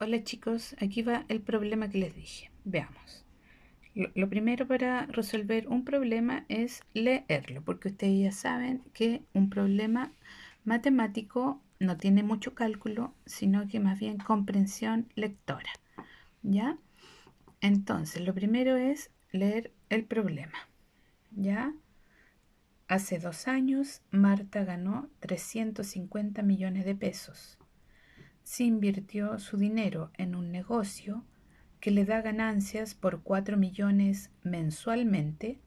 Hola chicos, aquí va el problema que les dije. Veamos. Lo primero para resolver un problema es leerlo, porque ustedes ya saben que un problema matemático no tiene mucho cálculo, sino que más bien comprensión lectora. ¿Ya? Entonces, lo primero es leer el problema. ¿Ya? Hace 2 años, Marta ganó 350 millones de pesos. Si invirtió su dinero en un negocio que le da ganancias por 4 millones mensualmente,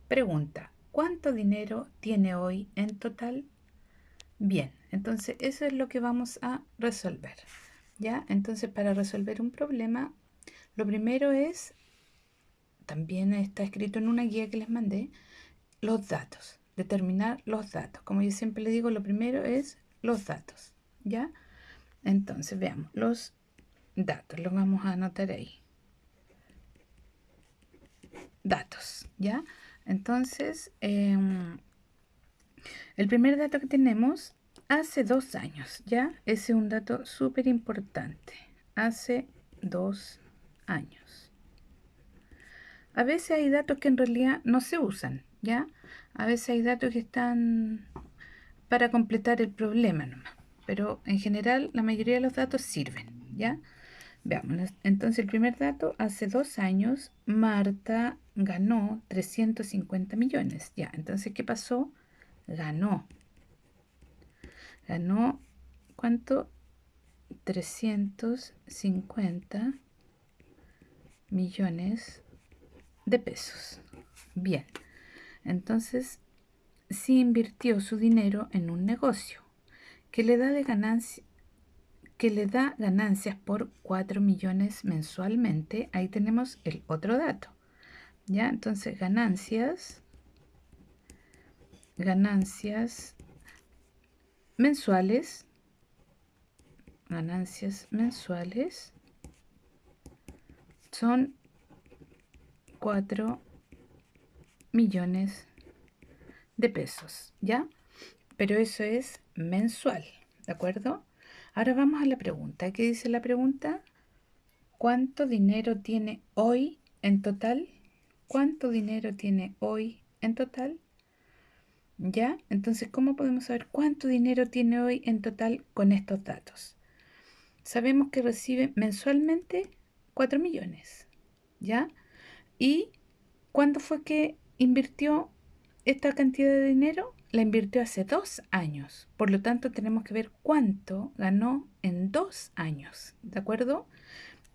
pregunta, ¿cuánto dinero tiene hoy en total? Bien, entonces eso es lo que vamos a resolver. ¿Ya? Entonces para resolver un problema, lo primero es, también está escrito en una guía que les mandé, los datos, determinar los datos. Como yo siempre le digo, lo primero es los datos. ¿Ya? Entonces veamos los datos, los vamos a anotar ahí. Datos, ¿ya? Entonces, el primer dato que tenemos, hace 2 años, ¿ya? Ese es un dato súper importante. Hace 2 años. A veces hay datos que en realidad no se usan, ¿ya? A veces hay datos que están para completar el problema nomás. Pero en general la mayoría de los datos sirven, ¿ya? Veamos, entonces el primer dato, hace 2 años Marta ganó 350 millones. Ya, entonces, ¿qué pasó? Ganó. Ganó, ¿cuánto? 350 millones de pesos. Bien, entonces, si invirtió su dinero en un negocio que le da de ganancia, que le da ganancias por 4 millones mensualmente, ahí tenemos el otro dato. ¿Ya? Entonces, ganancias mensuales, son 4 millones de pesos, ¿ya? Pero eso es mensual, ¿de acuerdo? Ahora vamos a la pregunta. ¿Qué dice la pregunta? ¿Cuánto dinero tiene hoy en total? ¿Cuánto dinero tiene hoy en total? ¿Ya? Entonces, ¿cómo podemos saber cuánto dinero tiene hoy en total con estos datos? Sabemos que recibe mensualmente 4 millones, ¿ya? ¿Y cuándo fue que invirtió esta cantidad de dinero? La invirtió hace 2 años. Por lo tanto, tenemos que ver cuánto ganó en 2 años, ¿de acuerdo?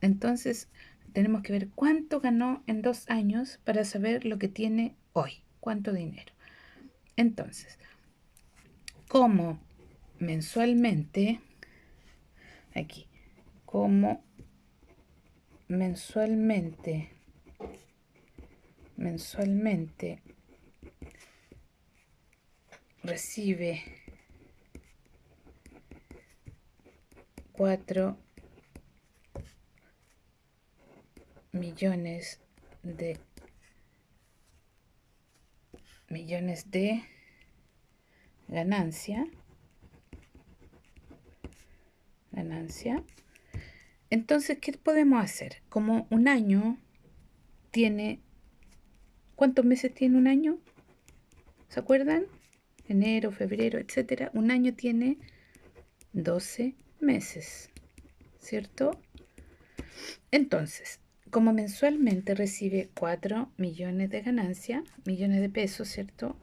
Entonces, tenemos que ver cuánto ganó en 2 años para saber lo que tiene hoy, cuánto dinero. Entonces, como mensualmente, aquí, como mensualmente recibe 4 millones de ganancia, entonces, ¿qué podemos hacer? Como un año tiene, ¿cuántos meses tiene un año? ¿Se acuerdan? Enero, febrero, etcétera. Un año tiene 12 meses, ¿cierto? Entonces, como mensualmente recibe 4 millones de ganancia, millones de pesos, ¿cierto?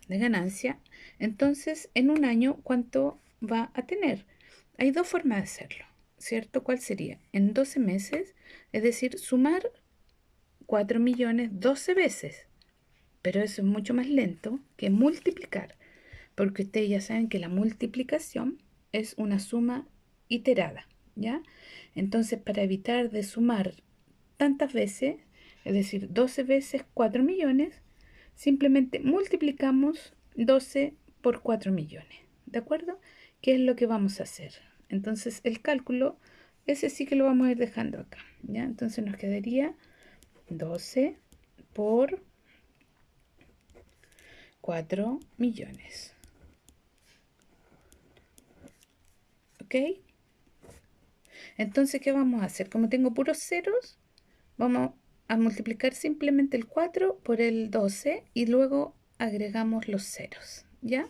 De ganancia, entonces en un año, ¿cuánto va a tener? Hay dos formas de hacerlo, ¿cierto? ¿Cuál sería? En 12 meses, es decir, sumar 4 millones 12 veces. Pero eso es mucho más lento que multiplicar, porque ustedes ya saben que la multiplicación es una suma iterada, ¿ya? Entonces, para evitar de sumar tantas veces, es decir, 12 veces 4 millones, simplemente multiplicamos 12 por 4 millones, ¿de acuerdo? ¿Qué es lo que vamos a hacer? Entonces, el cálculo, ese sí que lo vamos a ir dejando acá, ¿ya? Entonces nos quedaría 12 por 4 millones. ¿Ok? Entonces, ¿qué vamos a hacer? Como tengo puros ceros, vamos a multiplicar simplemente el 4 por el 12 y luego agregamos los ceros, ¿ya?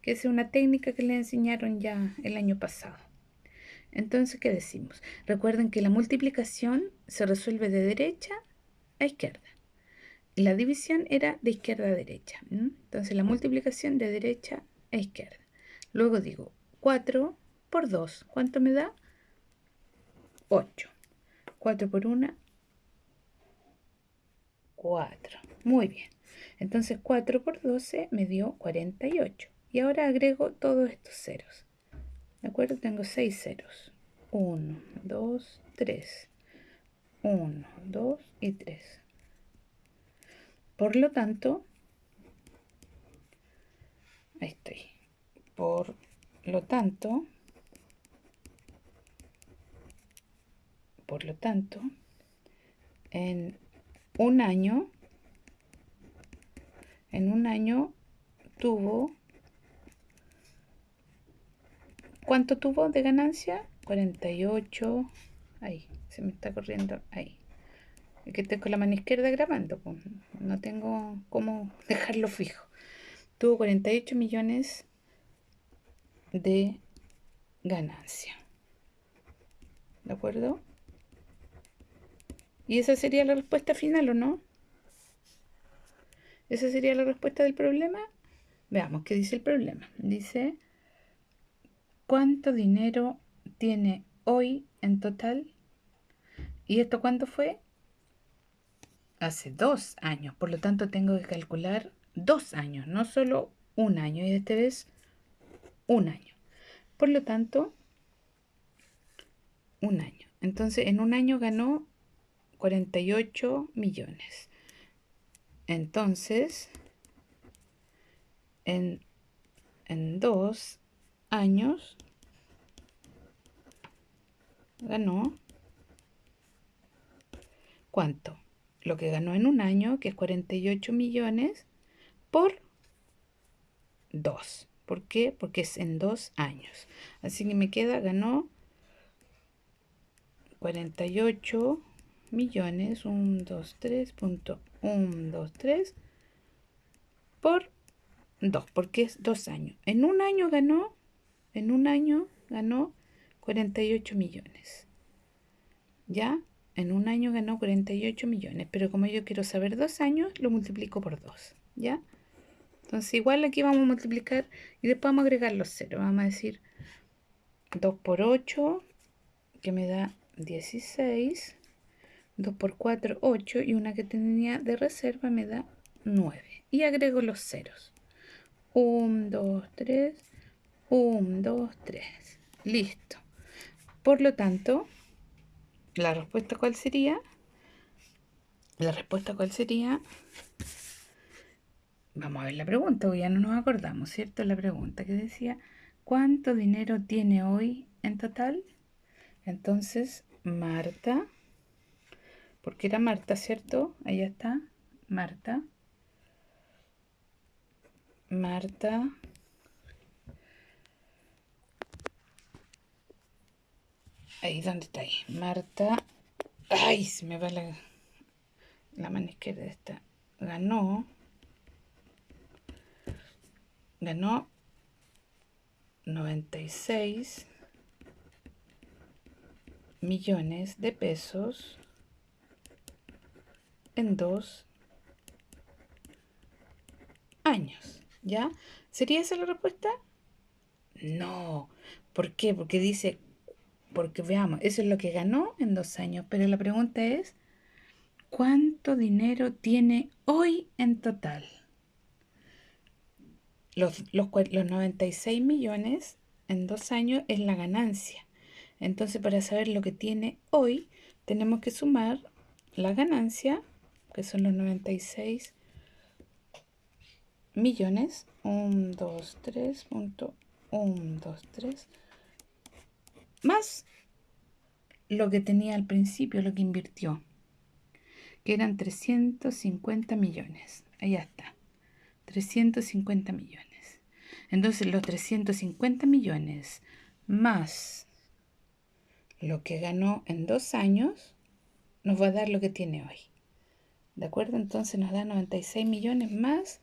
Que es una técnica que le enseñaron ya el año pasado. Entonces, ¿qué decimos? Recuerden que la multiplicación se resuelve de derecha a izquierda. La división era de izquierda a derecha. Entonces, la multiplicación de derecha a izquierda. Luego digo 4 por 2. ¿Cuánto me da? 8. 4 por 1, 4. Muy bien. Entonces 4 por 12 me dio 48. Y ahora agrego todos estos ceros. ¿De acuerdo? Tengo 6 ceros. 1, 2, 3. 1, 2 y 3. Por lo tanto, ahí estoy. Por lo tanto, en un año tuvo, ¿cuánto tuvo de ganancia? 48, ahí, se me está corriendo, ahí. Es que estoy con la mano izquierda grabando, pues, no tengo cómo dejarlo fijo. Tuvo 48 millones de ganancia. ¿De acuerdo? ¿Y esa sería la respuesta final o no? ¿Esa sería la respuesta del problema? Veamos qué dice el problema. Dice, ¿cuánto dinero tiene hoy en total? ¿Y esto cuándo fue? Hace 2 años. Por lo tanto, tengo que calcular 2 años, no solo un año. Y esta vez, un año. Por lo tanto, un año. Entonces, en un año ganó 48 millones. Entonces, en 2 años ganó, ¿cuánto? Lo que ganó en un año, que es 48 millones, por 2. ¿Por qué? Porque es en 2 años. Así que me queda, ganó 48 millones, 1, 2, 3, punto 1, 2, 3, por 2, porque es 2 años. En un año ganó 48 millones. ¿Ya? En un año ganó 48 millones, pero como yo quiero saber 2 años, lo multiplico por 2, ¿ya? Entonces igual aquí vamos a multiplicar y después vamos a agregar los ceros. Vamos a decir 2 por 8, que me da 16. 2 por 4, 8. Y una que tenía de reserva me da 9. Y agrego los ceros. 1, 2, 3. 1, 2, 3. Listo. Por lo tanto, ¿la respuesta cuál sería? La respuesta cuál sería... Vamos a ver la pregunta, porque ya no nos acordamos, ¿cierto? La pregunta que decía, ¿cuánto dinero tiene hoy en total? Entonces, Marta, porque era Marta, ¿cierto? Ahí está, Marta. Ahí, ¿dónde está ahí? Marta, ay, se me va la mano izquierda esta. Ganó 96 millones de pesos en 2 años, ¿ya? ¿Sería esa la respuesta? No. ¿Por qué? Porque veamos, eso es lo que ganó en 2 años, pero la pregunta es, ¿cuánto dinero tiene hoy en total? Los 96 millones en 2 años es la ganancia. Entonces, para saber lo que tiene hoy, tenemos que sumar la ganancia, que son los 96 millones. 1, 2, 3, punto 1, 2, 3. Más lo que tenía al principio, lo que invirtió, que eran 350 millones. Ahí está, 350 millones. Entonces los 350 millones más lo que ganó en 2 años nos va a dar lo que tiene hoy. ¿De acuerdo? Entonces nos da 96 millones más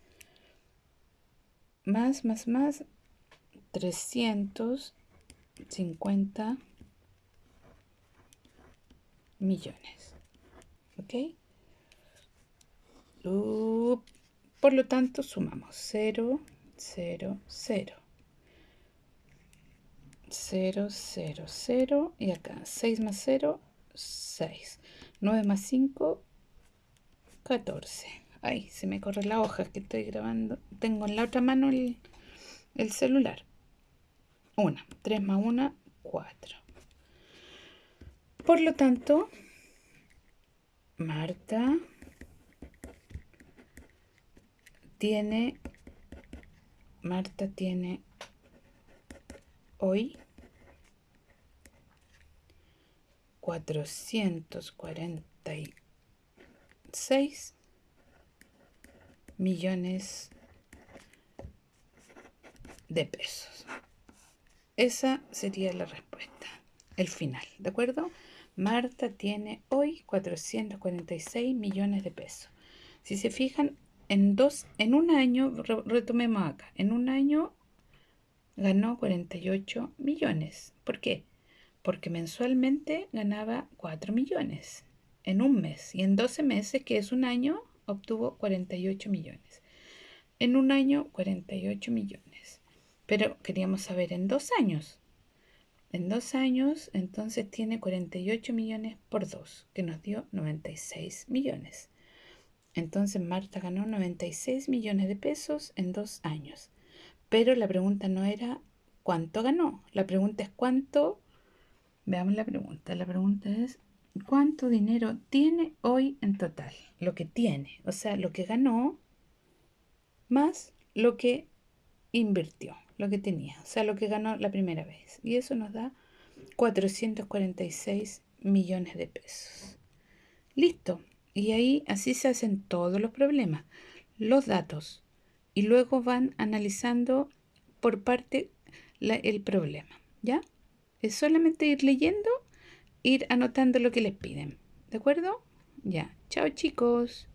350 millones. ¿Ok? Por lo tanto, sumamos 0, 0, 0. 0, 0, 0. Y acá 6 más 0, 6. 9 más 5, 14. Ay, se me corre la hoja que estoy grabando. Tengo en la otra mano el celular. 1. 3 más 1, 4. Por lo tanto, Marta tiene hoy 446 millones de pesos. Esa sería la respuesta, el final, ¿de acuerdo? Marta tiene hoy 446 millones de pesos. Si se fijan, en un año, retomemos acá, en un año ganó 48 millones. ¿Por qué? Porque mensualmente ganaba 4 millones en un mes, y en 12 meses, que es un año, obtuvo 48 millones. En un año, 48 millones. Pero queríamos saber en 2 años. En 2 años, entonces tiene 48 millones por 2, que nos dio 96 millones. Entonces Marta ganó 96 millones de pesos en 2 años. Pero la pregunta no era cuánto ganó. La pregunta es cuánto. Veamos la pregunta. La pregunta es cuánto dinero tiene hoy en total. Lo que tiene, o sea, lo que ganó más lo que invirtió, lo que tenía, o sea, lo que ganó la primera vez. Y eso nos da 446 millones de pesos. Listo. Y ahí así se hacen todos los problemas, los datos. Y luego van analizando por parte el problema. ¿Ya? Es solamente ir leyendo, ir anotando lo que les piden. ¿De acuerdo? Ya. Chao, chicos.